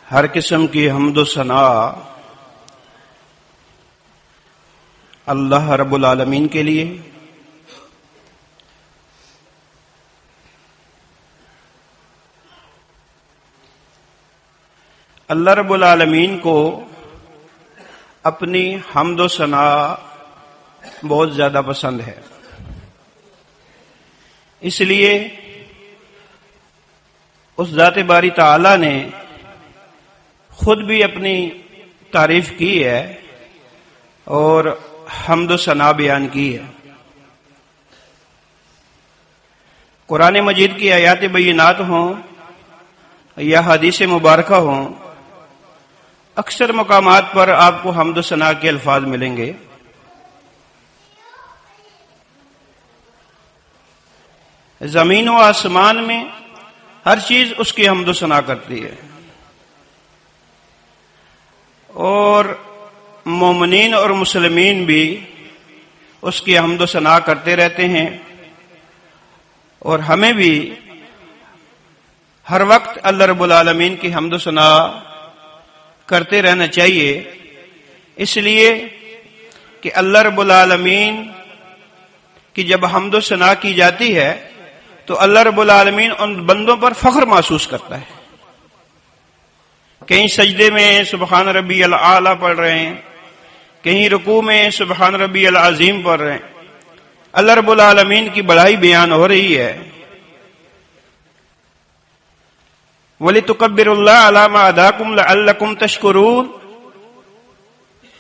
ہر قسم کی حمد و ثنا اللہ رب العالمین کے لیے، اللہ رب العالمین کو اپنی حمد و ثنا بہت زیادہ پسند ہے، اس لیے اس ذات باری تعالی نے خود بھی اپنی تعریف کی ہے اور حمد و ثنا بیان کی ہے۔ قرآن مجید کی آیات بینات ہوں یا حدیث مبارکہ ہوں، اکثر مقامات پر آپ کو حمد و ثنا کے الفاظ ملیں گے۔ زمین و آسمان میں ہر چیز اس کی حمد و ثنا کرتی ہے، اور مومنین اور مسلمین بھی اس کی حمد و ثنا کرتے رہتے ہیں، اور ہمیں بھی ہر وقت اللہ رب العالمین کی حمد و ثنا کرتے رہنا چاہیے، اس لیے کہ اللہ رب العالمین کی جب حمد و ثنا کی جاتی ہے تو اللہ رب العالمین ان بندوں پر فخر محسوس کرتا ہے۔ کہیں سجدے میں سبحان ربی العالی پڑھ رہے ہیں، کہیں رکوع میں سبحان ربی العظیم پڑھ رہے ہیں، اللہ رب العالمین کی بڑائی بیان ہو رہی ہے۔ وَلِتُكَبِّرُوا اللَّهَ عَلَىٰ مَا هَدَاكُمْ لَعَلَّكُمْ تَشْكُرُونَ،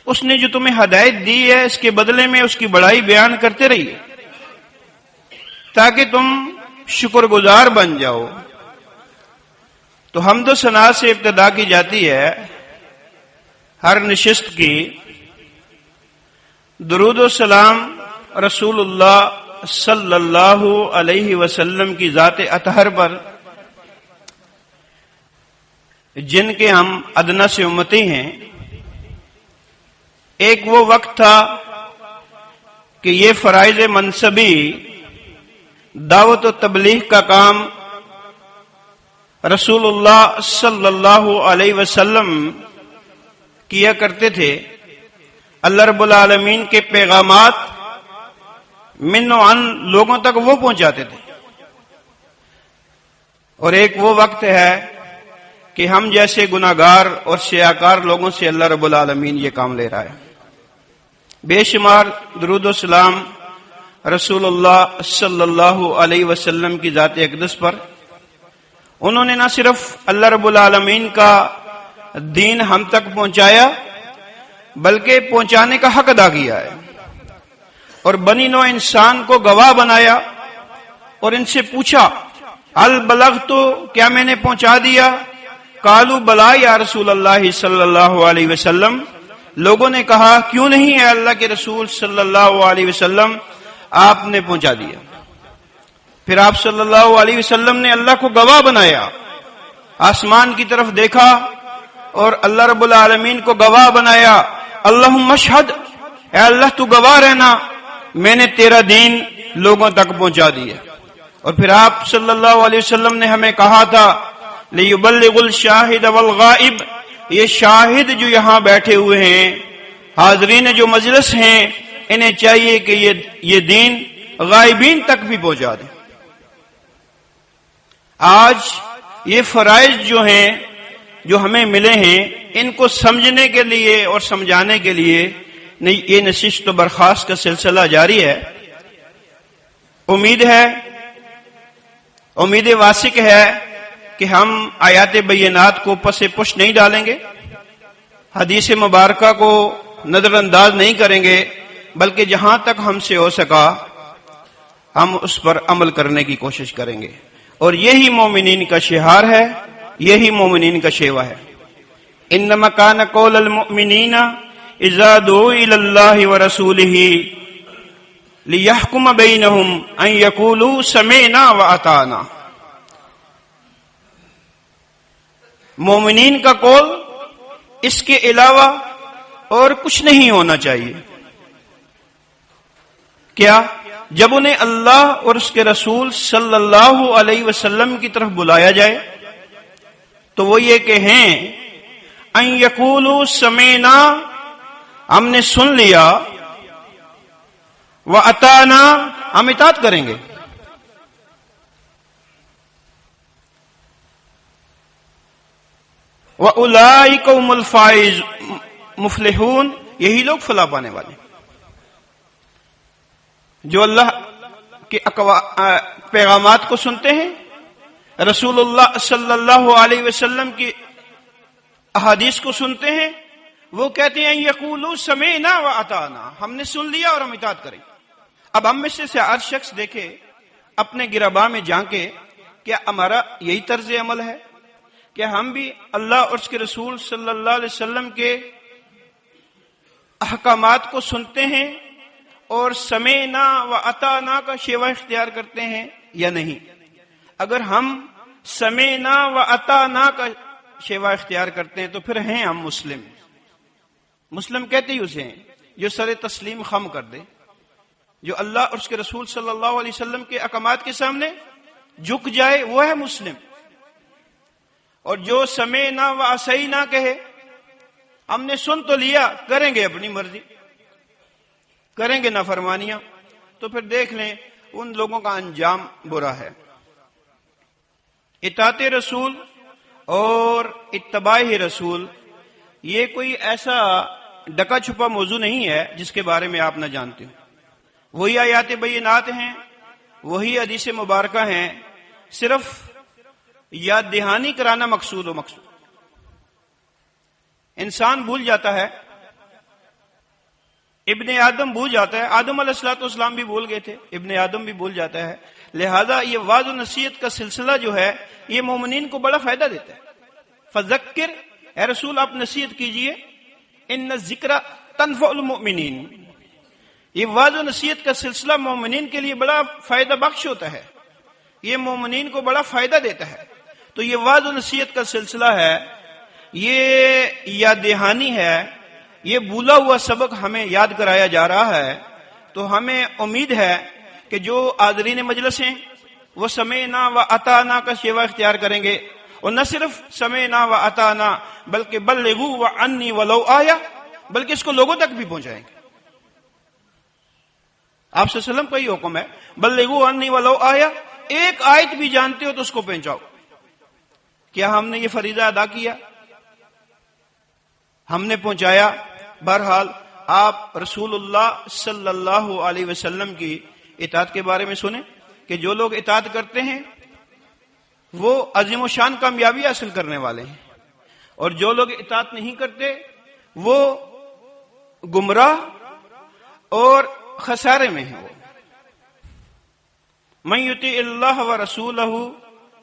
اس نے جو تمہیں ہدایت دی ہے اس کے بدلے میں اس کی بڑائی بیان کرتے رہیے تاکہ تم شکر گزار بن جاؤ۔ تو حمد و ثنا سے ابتدا کی جاتی ہے ہر نشست کی۔ درود و سلام رسول اللہ صلی اللہ علیہ وسلم کی ذات اطہر پر، جن کے ہم ادنا سے امتی ہیں۔ ایک وہ وقت تھا کہ یہ فرائض منصبی دعوت و تبلیغ کا کام رسول اللہ صلی اللہ علیہ وسلم کیا کرتے تھے۔ اللہ رب العالمین کے پیغامات من و عن لوگوں تک وہ پہنچاتے تھے، اور ایک وہ وقت ہے کہ ہم جیسے گناہگار اور سیاکار لوگوں سے اللہ رب العالمین یہ کام لے رہا ہے۔ بے شمار درود و سلام رسول اللہ صلی اللہ علیہ وسلم کی ذات اقدس پر۔ انہوں نے نہ صرف اللہ رب العالمین کا دین ہم تک پہنچایا بلکہ پہنچانے کا حق ادا کیا ہے، اور بنی نوع انسان کو گواہ بنایا اور ان سے پوچھا ہل بلغت، کیا میں نے پہنچا دیا؟ قالوا بلا یا رسول اللہ صلی اللہ علیہ وسلم، لوگوں نے کہا کیوں نہیں ہے اللہ کے رسول صلی اللہ علیہ وسلم، آپ نے پہنچا دیا۔ پھر آپ صلی اللہ علیہ وسلم نے اللہ کو گواہ بنایا، آسمان کی طرف دیکھا اور اللہ رب العالمین کو گواہ بنایا، اللہم اشہد، اے اللہ تو گواہ رہنا، میں نے تیرا دین لوگوں تک پہنچا دیا۔ اور پھر آپ صلی اللہ علیہ وسلم نے ہمیں کہا تھا لِيُبَلِّغُ الشَّاهِدَ وَالْغَائِبَ، یہ شاہد جو یہاں بیٹھے ہوئے ہیں، حاضرین جو مجلس ہیں، انہیں چاہیے کہ یہ دین غائبین تک بھی پہنچا دیں۔ آج یہ فرائض جو ہیں جو ہمیں ملے ہیں، ان کو سمجھنے کے لیے اور سمجھانے کے لیے یہ نشست و برخاست کا سلسلہ جاری ہے۔ امید واسق ہے کہ ہم آیات بینات کو پس پش نہیں ڈالیں گے، حدیث مبارکہ کو نظر انداز نہیں کریں گے، بلکہ جہاں تک ہم سے ہو سکا ہم اس پر عمل کرنے کی کوشش کریں گے، اور یہی مومنین کا شعار ہے، یہی مومنین کا شیوا ہے۔ انما کان قول المؤمنین اذا دعوا الی اللہ ورسولہ لیحکم بینہم ان یقولوا سمعنا واطعنا۔ مومنین کا قول اس کے علاوہ اور کچھ نہیں ہونا چاہیے۔ کیا؟ جب انہیں اللہ اور اس کے رسول صلی اللہ علیہ وسلم کی طرف بلایا جائے تو وہ یہ کہیں ان یقولوا سمعنا، ہم نے سن لیا، واطعنا، ہم اطاعت کریں گے. وَأُولَئِكَ هُمُ الْمُفْلِحُونَ، یہی لوگ فلاح پانے والے جو اللہ کے پیغامات کو سنتے ہیں، رسول اللہ صلی اللہ علیہ وسلم کی احادیث کو سنتے ہیں. وہ کہتے ہیں یقولوا سمعنا واطعنا، ہم نے سن لیا اور ہم اطاعت کریں. اب ہم میں سے ہر شخص دیکھے، اپنے گرباں میں جھانکے، کیا ہمارا یہی طرز عمل ہے کہ ہم بھی اللہ اور اس کے رسول صلی اللہ علیہ وسلم کے احکامات کو سنتے ہیں اور سمعنا واطعنا کا شیوہ اختیار کرتے ہیں یا نہیں؟ اگر ہم سمعنا واطعنا کا شیوہ اختیار کرتے ہیں تو پھر ہیں ہم مسلم. مسلم کہتے ہی اسے ہیں جو سر تسلیم خم کر دے، جو اللہ اور اس کے رسول صلی اللہ علیہ وسلم کے احکامات کے سامنے جھک جائے، وہ ہے مسلم. اور جو سمعنا وعصینا کہے، ہم نے سن تو لیا، کریں گے اپنی مرضی، کریں گے نافرمانیاں، تو پھر دیکھ لیں ان لوگوں کا انجام برا ہے. اطاعت رسول اور اتباع رسول یہ کوئی ایسا ڈکا چھپا موضوع نہیں ہے جس کے بارے میں آپ نہ جانتے ہو. وہی آیات بینات ہیں، وہی حدیث مبارکہ ہیں، صرف یاد دہانی کرانا مقصود و مقصود. انسان بھول جاتا ہے، ابن آدم بھول جاتا ہے، آدم علیہ الصلوۃ والسلام بھی بھول گئے تھے، ابن آدم بھی بھول جاتا ہے. لہذا یہ وعظ و نصیحت کا سلسلہ جو ہے یہ مومنین کو بڑا فائدہ دیتا ہے. فذکر، اے رسول آپ نصیحت کیجئے، ان الذکر تنفع المؤمنین. یہ وعظ و نصیحت کا سلسلہ مومنین کے لیے بڑا فائدہ بخش ہوتا ہے، یہ مومنین کو بڑا فائدہ دیتا ہے. تو یہ وعظ و نصیحت کا سلسلہ ہے، یہ یاد دہانی ہے، یہ بھولا ہوا سبق ہمیں یاد کرایا جا رہا ہے. تو ہمیں امید ہے کہ جو حاضرین مجلس ہیں وہ سمعنا واطعنا کا شیوہ اختیار کریں گے، اور نہ صرف سمعنا واطعنا بلکہ بلغوا عنی ولو آیہ، بلکہ اس کو لوگوں تک بھی پہنچائیں گے. آپ صلی اللہ علیہ وسلم کا یہ حکم ہے، بلغوا عنی ولو آیہ، ایک آیت بھی جانتے ہو تو اس کو پہنچاؤ. کیا ہم نے یہ فریضہ ادا کیا؟ ہم نے پہنچایا. بہرحال آپ رسول اللہ صلی اللہ علیہ وسلم کی اطاعت کے بارے میں سنیں کہ جو لوگ اطاعت کرتے ہیں وہ عظیم و شان کامیابی حاصل کرنے والے ہیں، اور جو لوگ اطاعت نہیں کرتے وہ گمراہ اور خسارے میں ہیں. من یطیع اللہ ورسولہ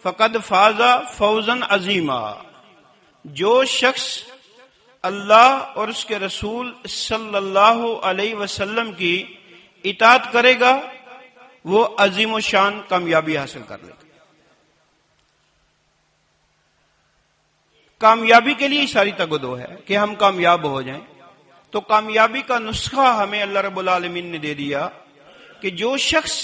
فقد فاز فوزا عظیما، جو شخص اللہ اور اس کے رسول صلی اللہ علیہ وسلم کی اطاعت کرے گا وہ عظیم و شان کامیابی حاصل کر لے گا. کامیابی کے لیے ساری تگدو ہے کہ ہم کامیاب ہو جائیں. تو کامیابی کا نسخہ ہمیں اللہ رب العالمین نے دے دیا کہ جو شخص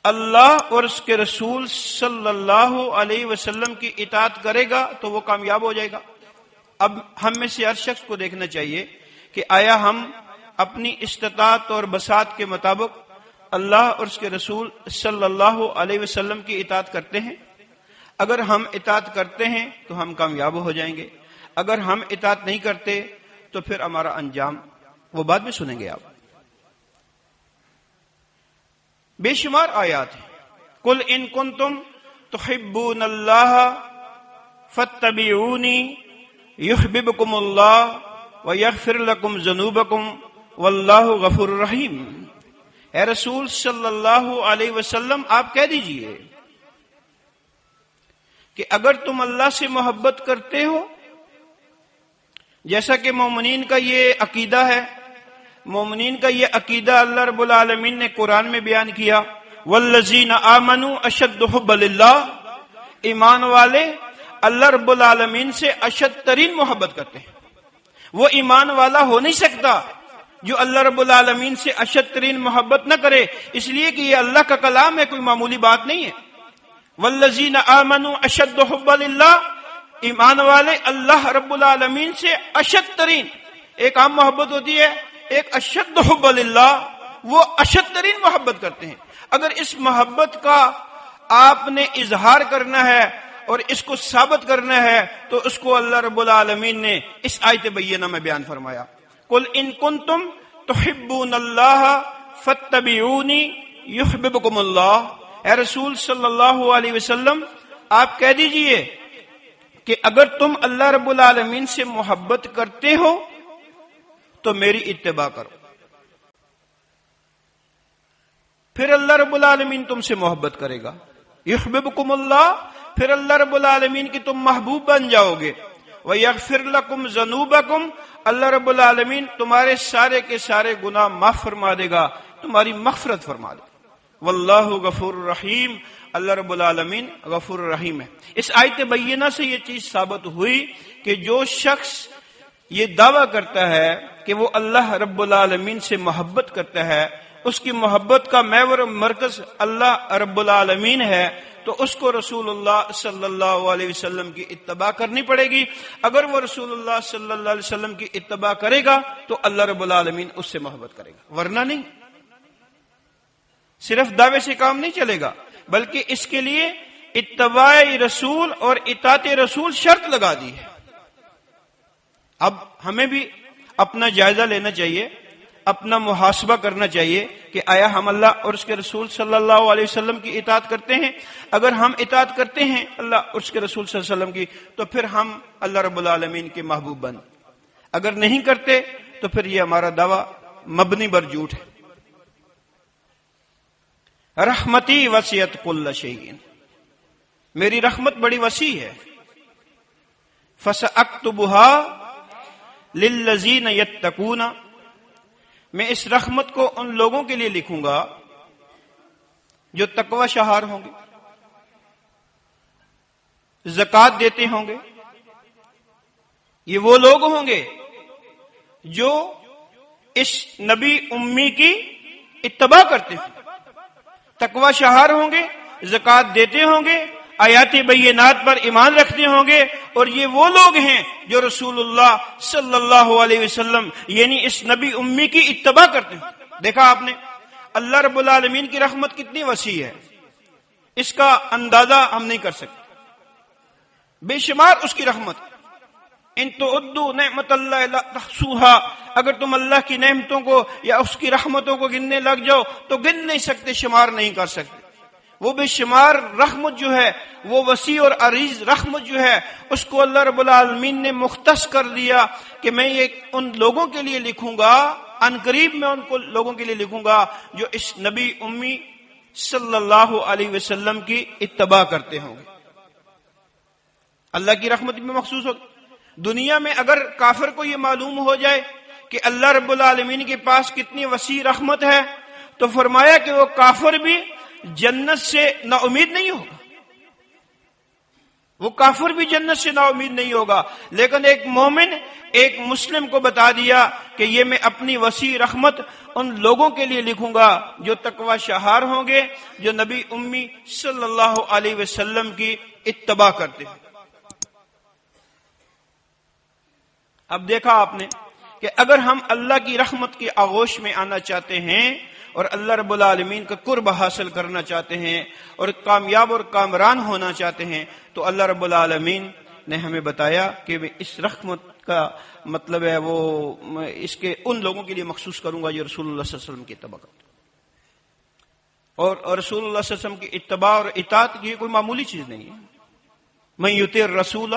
اللہ اور اس کے رسول صلی اللہ علیہ وسلم کی اطاعت کرے گا تو وہ کامیاب ہو جائے گا. اب ہم میں سے ہر شخص کو دیکھنا چاہیے کہ آیا ہم اپنی استطاعت اور بساط کے مطابق اللہ اور اس کے رسول صلی اللہ علیہ وسلم کی اطاعت کرتے ہیں؟ اگر ہم اطاعت کرتے ہیں تو ہم کامیاب ہو جائیں گے، اگر ہم اطاعت نہیں کرتے تو پھر ہمارا انجام وہ بعد میں سنیں گے آپ. بے شمار آیات ہیں. قل ان کنتم تحبون اللہ فاتبعونی یحببکم اللہ ویغفر لکم ذنوبکم واللہ غفور رحیم. اے رسول صلی اللہ علیہ وسلم آپ کہہ دیجئے کہ اگر تم اللہ سے محبت کرتے ہو، جیسا کہ مومنین کا یہ عقیدہ ہے، مومنین کا یہ عقیدہ اللہ رب العالمین نے قرآن میں بیان کیا، والذین آمنوا اشد حب للہ، ایمان والے اللہ رب العالمین سے اشد ترین محبت کرتے ہیں. وہ ایمان والا ہو نہیں سکتا جو اللہ رب العالمین سے اشد ترین محبت نہ کرے، اس لیے کہ یہ اللہ کا کلام ہے، کوئی معمولی بات نہیں ہے. والذین آمنوا اشد حب للہ، ایمان والے اللہ رب العالمین سے اشد ترین، ایک عام محبت ہوتی ہے، ایک اشد حب للہ، وہ اشد ترین محبت کرتے ہیں۔ اگر اس محبت کا آپ نے اظہار کرنا ہے اور اس کو ثابت کرنا ہے تو اس کو اللہ رب العالمین نے اس آیت بینہ میں بیان فرمایا، قل ان کنتم تحبون اللہ فاتبعونی یحببکم اللہ۔ اے رسول صلی اللہ علیہ وسلم آپ کہہ دیجئے کہ اگر تم اللہ رب العالمین سے محبت کرتے ہو تو میری اتباع کرو، پھر اللہ رب العالمین تم سے محبت کرے گا۔ یحببکم اللہ، پھر اللہ رب العالمین کی تم محبوب بن جاؤ گے۔ وَيَغْفِرْ لَكُمْ ذُنُوبَكُمْ، اللہ رب العالمین تمہارے سارے کے سارے گناہ معاف فرما دے گا، تمہاری مغفرت فرما دے گا۔ واللہ غفور الرحیم، اللہ رب العالمین غفور الرحیم ہے۔ اس آیت بینہ سے یہ چیز ثابت ہوئی کہ جو شخص یہ دعویٰ کرتا ہے کہ وہ اللہ رب العالمین سے محبت کرتا ہے، اس کی محبت کا محور مرکز اللہ رب العالمین ہے، تو اس کو رسول اللہ صلی اللہ علیہ وسلم کی اتباع کرنی پڑے گی۔ اگر وہ رسول اللہ صلی اللہ علیہ وسلم کی اتباع کرے گا تو اللہ رب العالمین اس سے محبت کرے گا، ورنہ نہیں۔ صرف دعوے سے کام نہیں چلے گا، بلکہ اس کے لیے اتباع رسول اور اطاعت رسول شرط لگا دی ہے۔ اب ہمیں بھی اپنا جائزہ لینا چاہیے، اپنا محاسبہ کرنا چاہیے کہ آیا ہم اللہ اور اس کے رسول صلی اللہ علیہ وسلم کی اطاعت کرتے ہیں؟ اگر ہم اطاعت کرتے ہیں اللہ اور اس کے رسول صلی اللہ علیہ وسلم کی تو پھر ہم اللہ رب العالمین کے محبوب بن، اگر نہیں کرتے تو پھر یہ ہمارا دعویٰ مبنی بر جھوٹ ہے۔ رحمتی وسعت کل شیء، میری رحمت بڑی وسیع ہے۔ فسأکتبها للذین یتقون، میں اس رحمت کو ان لوگوں کے لیے لکھوں گا جو تقوی شعار ہوں گے، زکوٰۃ دیتے ہوں گے۔ یہ وہ لوگ ہوں گے جو اس نبی امی کی اتباع کرتے ہیں، تقوی شعار ہوں گے، زکوٰۃ دیتے ہوں گے، آیات بینات پر ایمان رکھتے ہوں گے، اور یہ وہ لوگ ہیں جو رسول اللہ صلی اللہ علیہ وسلم یعنی اس نبی امی کی اتباع کرتے ہیں۔ دیکھا آپ نے اللہ رب العالمین کی رحمت کتنی وسیع ہے، اس کا اندازہ ہم نہیں کر سکتے، بے شمار اس کی رحمت۔ ان تعدوا نعمت اللہ لا تحصوها، اگر تم اللہ کی نعمتوں کو یا اس کی رحمتوں کو گننے لگ جاؤ تو گن نہیں سکتے، شمار نہیں کر سکتے۔ وہ بے شمار رحمت جو ہے، وہ وسیع اور عریض رحمت جو ہے، اس کو اللہ رب العالمین نے مختص کر دیا کہ میں یہ ان لوگوں کے لیے لکھوں گا، ان قریب میں ان کو لوگوں کے لیے لکھوں گا جو اس نبی امی صلی اللہ علیہ وسلم کی اتباع کرتے ہوں گے۔ اللہ کی رحمت میں مخصوص ہو۔ دنیا میں اگر کافر کو یہ معلوم ہو جائے کہ اللہ رب العالمین کے پاس کتنی وسیع رحمت ہے تو فرمایا کہ وہ کافر بھی جنت سے نا امید نہیں ہوگا، وہ کافر بھی جنت سے نا امید نہیں ہوگا، لیکن ایک مومن ایک مسلم کو بتا دیا کہ یہ میں اپنی وسیع رحمت ان لوگوں کے لیے لکھوں گا جو تقوی شعار ہوں گے، جو نبی امی صلی اللہ علیہ وسلم کی اتباع کرتے ہیں۔ اب دیکھا آپ نے کہ اگر ہم اللہ کی رحمت کی آغوش میں آنا چاہتے ہیں اور اللہ رب العالمین کا قرب حاصل کرنا چاہتے ہیں اور کامیاب اور کامران ہونا چاہتے ہیں تو اللہ رب العالمین نے ہمیں بتایا کہ میں اس رحمت کا مطلب ہے وہ اس کے ان لوگوں کے لیے مخصوص کروں گا جو رسول اللہ صلی اللہ علیہ وسلم کی اتباع کرتے ہیں۔ اور رسول اللہ صلی اللہ علیہ وسلم کی اتباع اور اطاعت یہ کوئی معمولی چیز نہیں ہے۔ من یطیع الرسول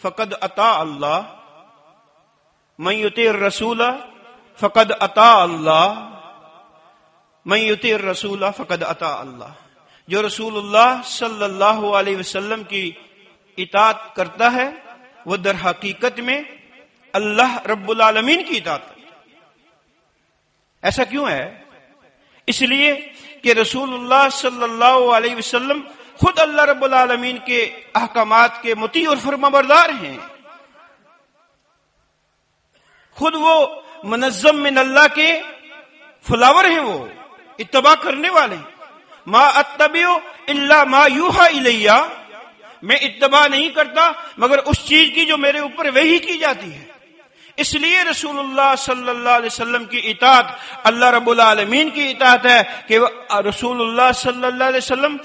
فقد اطاع اللہ، من یطیع الرسول فقد اطاع اللہ، من یطیع الرسول فقد اطاع اللہ۔ جو رسول اللہ صلی اللہ علیہ وسلم کی اطاعت کرتا ہے وہ در حقیقت میں اللہ رب العالمین کی اطاعت کرتا ہے۔ ایسا کیوں ہے؟ اس لیے کہ رسول اللہ صلی اللہ علیہ وسلم خود اللہ رب العالمین کے احکامات کے مطیع اور فرمانبردار ہیں، خود وہ منظم من اللہ کے فلاور ہیں، وہ اتباع کرنے والے ہیں۔ ما اتبع الا ما یوحى الی، میں اتباع نہیں کرتا مگر اس چیز کی جو میرے اوپر وحی کی جاتی ہے۔ اس لیے رسول اللہ صلی اللہ علیہ وسلم کی اطاعت اللہ رب العالمین کی اطاعت ہے کہ رسول اللہ صلی اللہ علیہ وسلم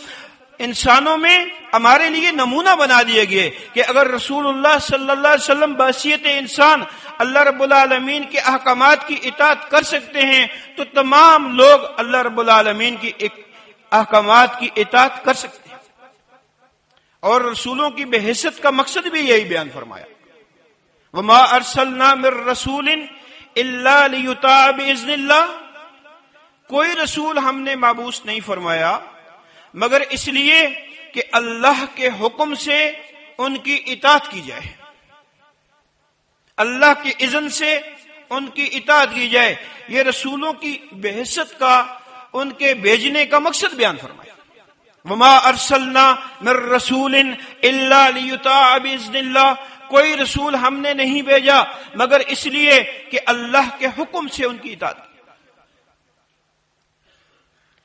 انسانوں میں ہمارے لیے نمونہ بنا دیے گئے کہ اگر رسول اللہ صلی اللہ علیہ وسلم بحیثیت انسان اللہ رب العالمین کے احکامات کی اطاعت کر سکتے ہیں تو تمام لوگ اللہ رب العالمین کی احکامات کی اطاعت کر سکتے ہیں۔ اور رسولوں کی بحیثیت کا مقصد بھی یہی بیان فرمایا، وما ارسلنا من رسول الا لیطاع باذن اللہ، کوئی رسول ہم نے مبعوث نہیں فرمایا مگر اس لیے کہ اللہ کے حکم سے ان کی اطاعت کی جائے، اللہ کے اذن سے ان کی اطاعت کی جائے۔ یہ رسولوں کی بعثت کا، ان کے بھیجنے کا مقصد بیان فرمایا، وما ارسلنا من رسول الا لیطاع باذن اللہ، کوئی رسول ہم نے نہیں بھیجا مگر اس لیے کہ اللہ کے حکم سے ان کی اطاعت کی،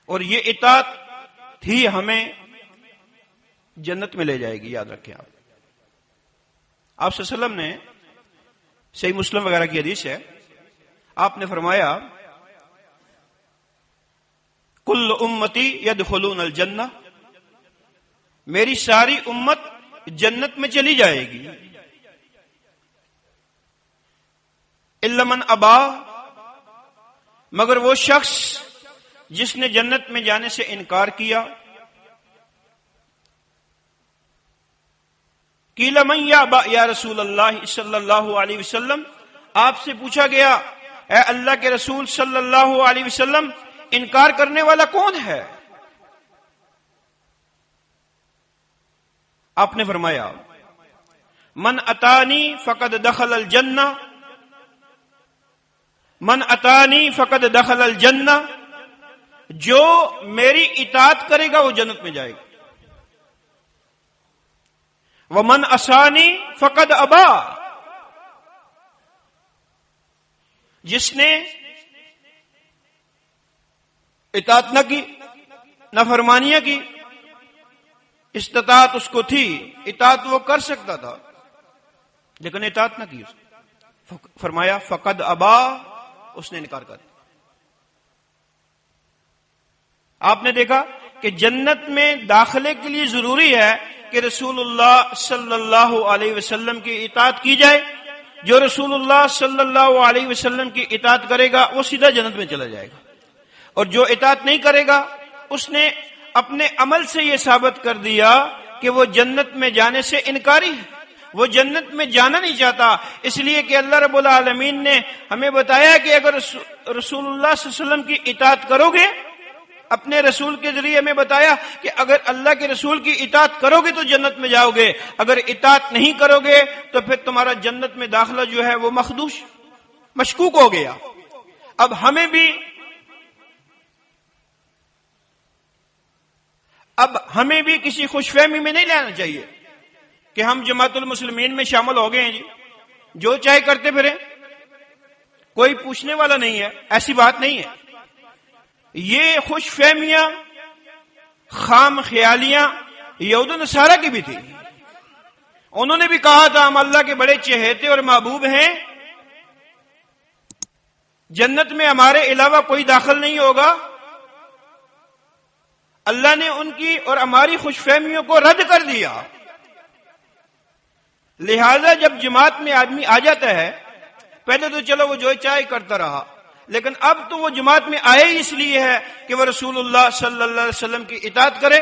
اور یہ اطاعت ہی ہمیں جنت میں لے جائے گی۔ یاد رکھیں آپ صلی اللہ علیہ وسلم نے، صحیح مسلم وغیرہ کی حدیث ہے، آپ نے فرمایا کل امتی یدخلون الجنہ، میری ساری امت جنت میں چلی جائے گی، الا من ابا، مگر وہ شخص جس نے جنت میں جانے سے انکار کیا۔ قیل من یابا یا رسول اللہ صلی اللہ علیہ وسلم، آپ سے پوچھا گیا اے اللہ کے رسول صلی اللہ علیہ وسلم انکار کرنے والا کون ہے؟ آپ نے فرمایا من اتانی فقد دخل الجنہ، من اتانی فقد دخل الجنہ، جو میری اطاعت کرے گا وہ جنت میں جائے گا، ومن عصانی فقد ابا، جس نے اطاعت نہ کی، نافرمانیاں کی، استطاعت اس کو تھی، اطاعت وہ کر سکتا تھا لیکن اطاعت نہ کی، اس نے فرمایا فقد ابا، اس نے انکار کر دیا۔ آپ نے دیکھا کہ جنت میں داخلے کے لیے ضروری ہے کہ رسول اللہ صلی اللہ علیہ وسلم کی اطاعت کی جائے، جو رسول اللہ صلی اللہ علیہ وسلم کی اطاعت کرے گا وہ سیدھا جنت میں چلا جائے گا، اور جو اطاعت نہیں کرے گا اس نے اپنے عمل سے یہ ثابت کر دیا کہ وہ جنت میں جانے سے انکاری ہے، وہ جنت میں جانا نہیں چاہتا، اس لیے کہ اللہ رب العالمین نے ہمیں بتایا کہ اگر رسول اللہ صلی اللہ علیہ وسلم کی اطاعت کرو گے، اپنے رسول کے ذریعے ہمیں بتایا کہ اگر اللہ کے رسول کی اطاعت کرو گے تو جنت میں جاؤ گے، اگر اطاعت نہیں کرو گے تو پھر تمہارا جنت میں داخلہ جو ہے وہ مخدوش، مشکوک ہو گیا۔ اب ہمیں بھی کسی خوش فہمی میں نہیں لینا چاہیے کہ ہم جماعت المسلمین میں شامل ہو گئے ہیں، جی جو چاہے کرتے پھریں، کوئی پوچھنے والا نہیں ہے، ایسی بات نہیں ہے۔ یہ خوش فہمیاں، خام خیالیاں یہود و نصارہ کی بھی تھی، انہوں نے بھی کہا تھا ہم اللہ کے بڑے چہیتے اور محبوب ہیں، جنت میں ہمارے علاوہ کوئی داخل نہیں ہوگا۔ اللہ نے ان کی اور ہماری خوش فہمیوں کو رد کر دیا، لہذا جب جماعت میں آدمی آ جاتا ہے، پہلے تو چلو وہ جو چاہے کرتا رہا، لیکن اب تو وہ جماعت میں آئے ہی اس لیے ہے کہ وہ رسول اللہ صلی اللہ علیہ وسلم کی اطاعت کرے۔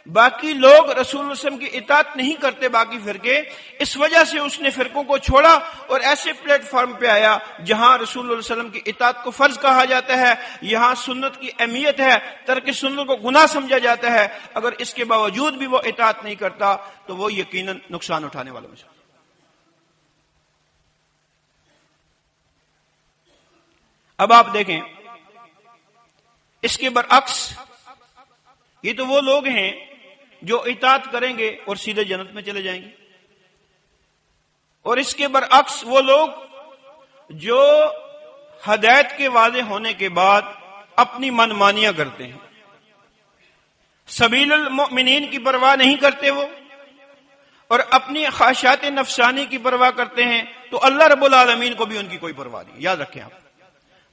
باقی لوگ رسول اللہ علیہ وسلم کی اطاعت نہیں کرتے، باقی فرقے، اس وجہ سے اس نے فرقوں کو چھوڑا اور ایسے پلیٹ فارم پہ آیا جہاں رسول اللہ علیہ وسلم کی اطاعت کو فرض کہا جاتا ہے، یہاں سنت کی اہمیت ہے، ترک سنت کو گناہ سمجھا جاتا ہے، اگر اس کے باوجود بھی وہ اطاعت نہیں کرتا تو وہ یقیناً نقصان اٹھانے والا میں سے۔ اب آپ دیکھیں اس کے برعکس، یہ تو وہ لوگ ہیں جو اطاعت کریں گے اور سیدھے جنت میں چلے جائیں گے، اور اس کے برعکس وہ لوگ جو ہدایت کے واضح ہونے کے بعد اپنی من مانیاں کرتے ہیں، سبیل المؤمنین کی پرواہ نہیں کرتے، وہ اور اپنی خواہشات نفسانی کی پرواہ کرتے ہیں تو اللہ رب العالمین کو بھی ان کی کوئی پرواہ نہیں. یاد رکھیں آپ.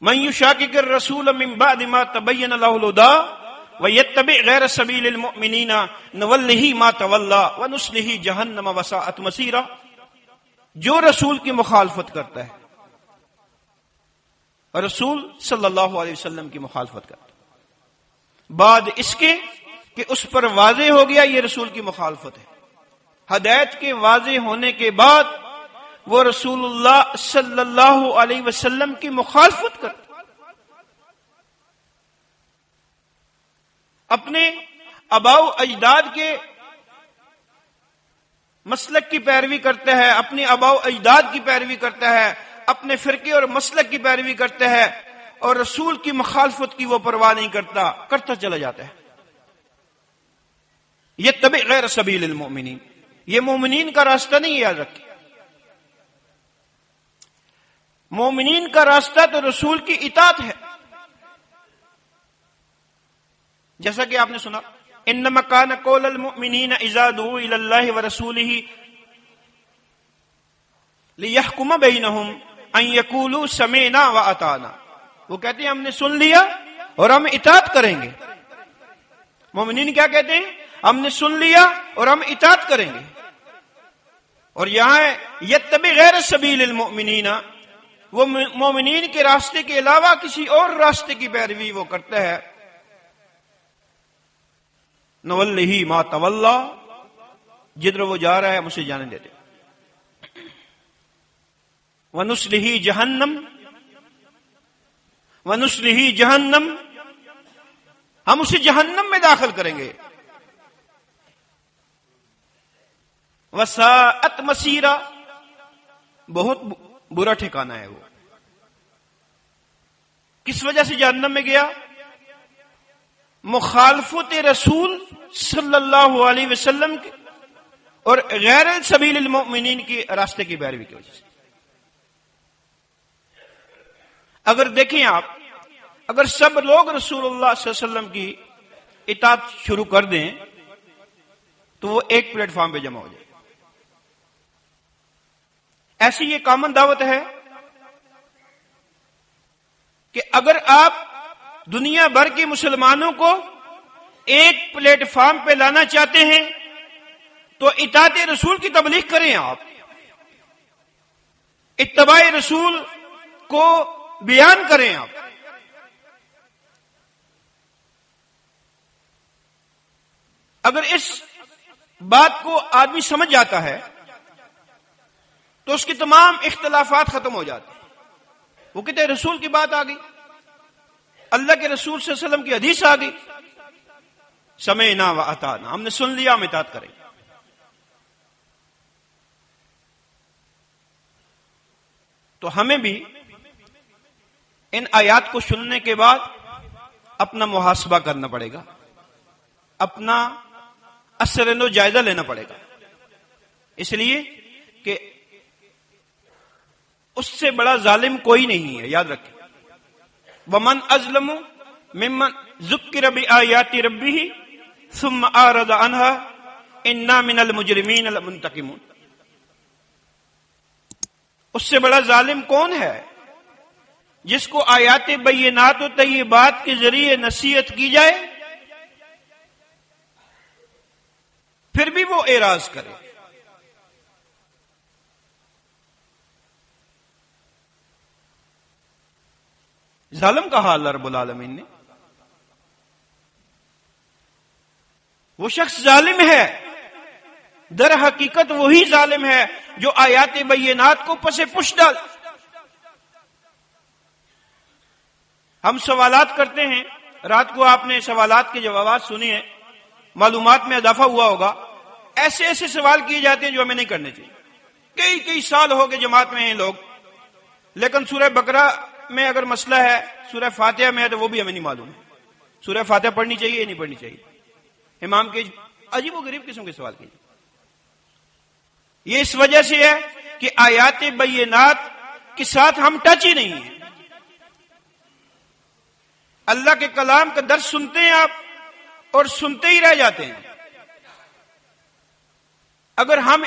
من یشاقق الرسول من بعد ما تبین له الهدى ویتبع غیر سبیل المؤمنین نولہ ما تولی ونصلہ جہنم وساءت مصیرا. جو رسول کی مخالفت کرتا ہے، اور رسول صلی اللہ علیہ وسلم کی مخالفت کرتا ہے بعد اس کے کہ اس پر واضح ہو گیا یہ رسول کی مخالفت ہے، ہدایت کے واضح ہونے کے بعد وہ رسول اللہ صلی اللہ علیہ وسلم کی مخالفت کرتا، اپنے آباء و اجداد کے مسلک کی پیروی کرتا ہے، اپنے آباء و اجداد کی پیروی کرتا ہے، اپنے فرقے اور مسلک کی پیروی کرتا ہے، اور رسول کی مخالفت کی وہ پرواہ نہیں کرتا چلا جاتا ہے. یہ تبع غیر سبیل المؤمنین، یہ مومنین کا راستہ نہیں. یاد رکھیں، مومنین کا راستہ تو رسول کی اطاعت ہے. جیسا کہ آپ نے سنا، انما کان قول المؤمنین اذا دعوا الى اللہ ورسولہ لیحکم بینہم ان یقولوا سمعنا واطعنا. وہ کہتے ہیں ہم نے سن لیا اور ہم اطاعت کریں گے. مومنین کیا کہتے ہیں؟ ہم نے سن لیا اور ہم اطاعت کریں گے. اور یہاں ہے یتبع غیر سبیل المؤمنین، وہ مومنین کے راستے کے علاوہ کسی اور راستے کی پیروی وہ کرتا ہے. نولہ ما تولی، جدھر وہ جا رہا ہے ہم اسے جانے دیتے. ونصلہ جہنم، ونصلہ جہنم، ہم اسے جہنم میں داخل کریں گے. وساءت مصیرا، بہت برا ٹھکانہ ہے وہ. کس وجہ سے جہنم میں گیا؟ مخالفت رسول صلی اللہ علیہ وسلم کے اور غیر سبیل المؤمنین کی راستے کی پیروی کی وجہ سے. اگر دیکھیں آپ، اگر سب لوگ رسول اللہ صلی اللہ علیہ وسلم کی اطاعت شروع کر دیں تو وہ ایک پلیٹ فارم پہ جمع ہو جائے. ایسی یہ کامن دعوت ہے کہ اگر آپ دنیا بھر کے مسلمانوں کو ایک پلیٹ فارم پہ لانا چاہتے ہیں تو اطاعت رسول کی تبلیغ کریں. آپ اتباع رسول کو بیان کریں. آپ اگر اس بات کو آدمی سمجھ جاتا ہے تو اس کے تمام اختلافات ختم ہو جاتے ہیں. وہ کہتے ہیں رسول کی بات آ گئی، اللہ کے رسول صلی اللہ علیہ وسلم کی حدیث آ گئی، سمعنا واطعنا، ہم نے سن لیا، ہم اطاعت کریں. تو ہمیں بھی ان آیات کو سننے کے بعد اپنا محاسبہ کرنا پڑے گا، اپنا اثر و جائزہ لینا پڑے گا. اس لیے کہ اس سے بڑا ظالم کوئی نہیں ہے. یاد رکھیں، ومن اظلم ممن ذکر بآیات ربہ ثم اعرض عنها انا من المجرمین لمنتقمون. اس سے بڑا ظالم کون ہے؟ جس کو آیات بینات و طیبات کے ذریعے نصیحت کی جائے پھر بھی وہ اعراض کرے. ظالم کہا اللہ رب العالمین نے. وہ شخص ظالم ہے، در حقیقت وہی ظالم ہے جو آیات بینات کو پس پش ڈال. ہم سوالات کرتے ہیں، رات کو آپ نے سوالات کے جوابات سنی ہیں، معلومات میں اضافہ ہوا ہوگا. ایسے ایسے سوال کیے جاتے ہیں جو ہمیں نہیں کرنے چاہیے. کئی سال ہو گئے جماعت میں ہیں لوگ، لیکن سورہ بقرہ میں اگر مسئلہ ہے، سورہ فاتحہ میں ہے تو وہ بھی ہمیں نہیں معلوم ہے. سورہ فاتحہ پڑھنی چاہیے یا نہیں پڑھنی چاہیے. امام کے عجیب و غریب قسم کے سوال کیے. یہ اس وجہ سے ہے کہ آیات بینات کے ساتھ ہم ٹچ ہی نہیں ہیں. اللہ کے کلام کا درس سنتے ہیں آپ اور سنتے ہی رہ جاتے ہیں. اگر ہم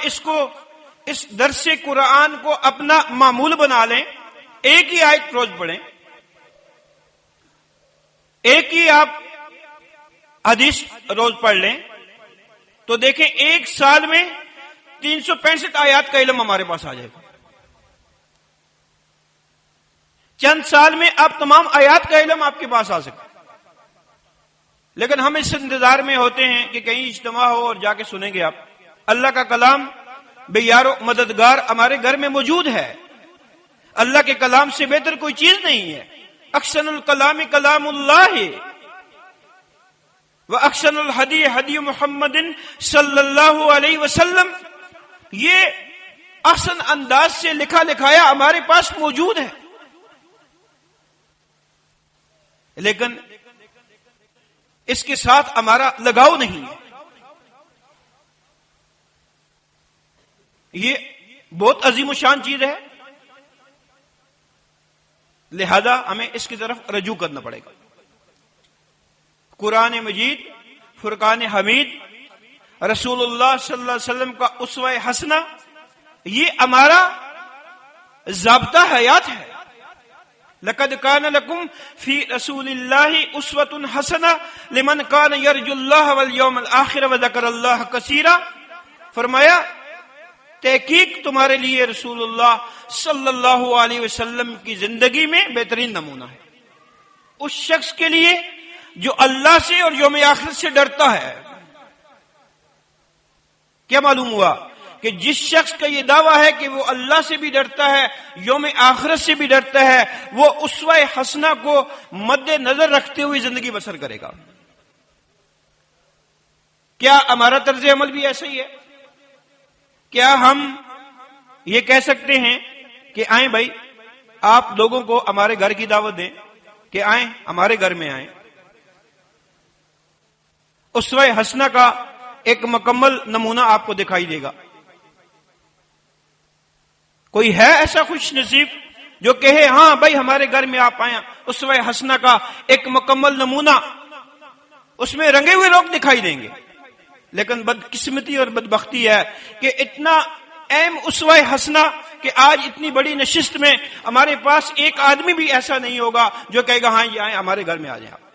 اس درس قرآن کو اپنا معمول بنا لیں، ایک ہی آیت روز پڑھیں، ایک ہی آپ حدیث روز پڑھ لیں، تو دیکھیں ایک سال میں 365 آیات کا علم ہمارے پاس آ جائے گا۔ چند سال میں آپ تمام آیات کا علم آپ کے پاس آ سکتا ہے۔ لیکن ہم اس انتظار میں ہوتے ہیں کہ کہیں اجتماع ہو اور جا کے سنیں گے آپ۔ اللہ کا کلام بے یار و مددگار ہمارے گھر میں موجود ہے۔ اللہ کے کلام سے بہتر کوئی چیز نہیں ہے۔ احسن الکلام کلام اللہ وَأَحْسَنُ الْحَدِيِّ حَدِيُّ مُحَمَّدٍ صلی اللہ علیہ وسلم، یہ احسن انداز سے لکھا لکھایا ہمارے پاس موجود ہے، لیکن اس کے ساتھ ہمارا لگاؤ نہیں ہے۔ یہ بہت عظیم الشان چیز ہے، لہذا ہمیں اس کی طرف رجوع کرنا پڑے گا۔ قرآن مجید، فرقان حمید، رسول اللہ صلی اللہ علیہ وسلم کا اسوہ حسنہ، یہ ہمارا ضابطہ حیات ہے۔ لقد کان لکم فی رسول اللہ اسوۃ حسنہ لمن کان یرجو اللہ والیوم الآخر وذکر اللہ کثیرا، فرمایا تحقیق تمہارے لیے رسول اللہ صلی اللہ علیہ وسلم کی زندگی میں بہترین نمونہ ہے، اس شخص کے لیے جو اللہ سے اور یوم آخرت سے ڈرتا ہے۔ کیا معلوم ہوا کہ جس شخص کا یہ دعویٰ ہے کہ وہ اللہ سے بھی ڈرتا ہے، یوم آخرت سے بھی ڈرتا ہے، وہ اسوہ حسنہ کو مد نظر رکھتے ہوئے زندگی بسر کرے گا۔ کیا ہمارا طرز عمل بھی ایسا ہی ہے؟ کیا ہم یہ کہہ سکتے ہیں کہ آئیں بھائی آپ لوگوں کو ہمارے گھر کی دعوت دیں، کہ آئیں ہمارے گھر میں آئیں؟ اسوہ حسنہ کا ایک مکمل نمونہ آپ کو دکھائی دے گا۔ کوئی ہے ایسا خوش نصیب جو کہے ہاں بھائی ہمارے گھر میں آپ آئیں؟ اسوہ حسنہ کا ایک مکمل نمونہ، اس میں رنگے ہوئے لوگ دکھائی دیں گے، لیکن بدقسمتی اور بدبختی ہے کہ اتنا اہم اسوہ حسنہ کہ آج اتنی بڑی نشست میں ہمارے پاس ایک آدمی بھی ایسا نہیں ہوگا جو کہے گا ہاں یہ آئیں ہمارے گھر میں آ جائیں آپ۔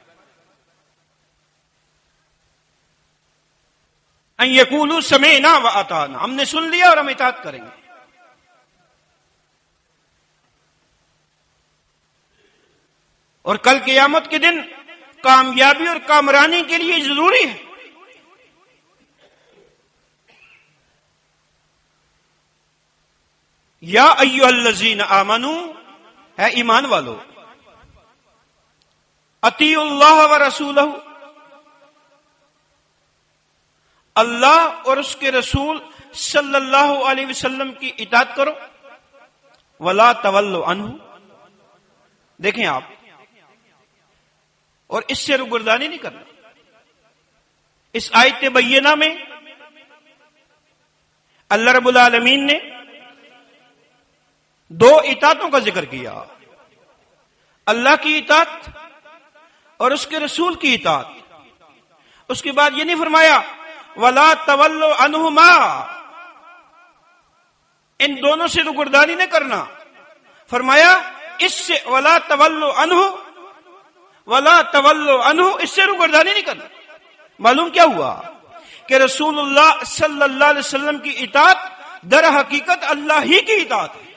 ان یقولوا سمعنا واطعنا، ہم نے سن لیا اور ہم اطاعت کریں گے۔ اور کل قیامت کے دن کامیابی اور کامرانی کے لیے ضروری ہے یا ایھا الذین آمنو، ہے ایمان والو، اطیعوا اللہ ورسولہ، اللہ اور اس کے رسول صلی اللہ علیہ وسلم کی اطاعت کرو، ولا تولوا عنہ، دیکھیں آپ، اور اس سے روگردانی نہیں کرنا۔ اس آیت بینہ میں اللہ رب العالمین نے دو اطاعتوں کا ذکر کیا، اللہ کی اطاعت اور اس کے رسول کی اطاعت۔ اس کے بعد یہ نہیں فرمایا وَلَا تَوَلُّوا عَنْهُمَا، ان دونوں سے روگردانی نہ کرنا، فرمایا اس سے وَلَا تَوَلُّوا عَنْهُ، وَلَا تَوَلُّوا عَنْهُ، اس سے روگردانی نہیں کرنا۔ معلوم کیا ہوا کہ رسول اللہ صلی اللہ علیہ وسلم کی اطاعت در حقیقت اللہ ہی کی اطاعت ہے۔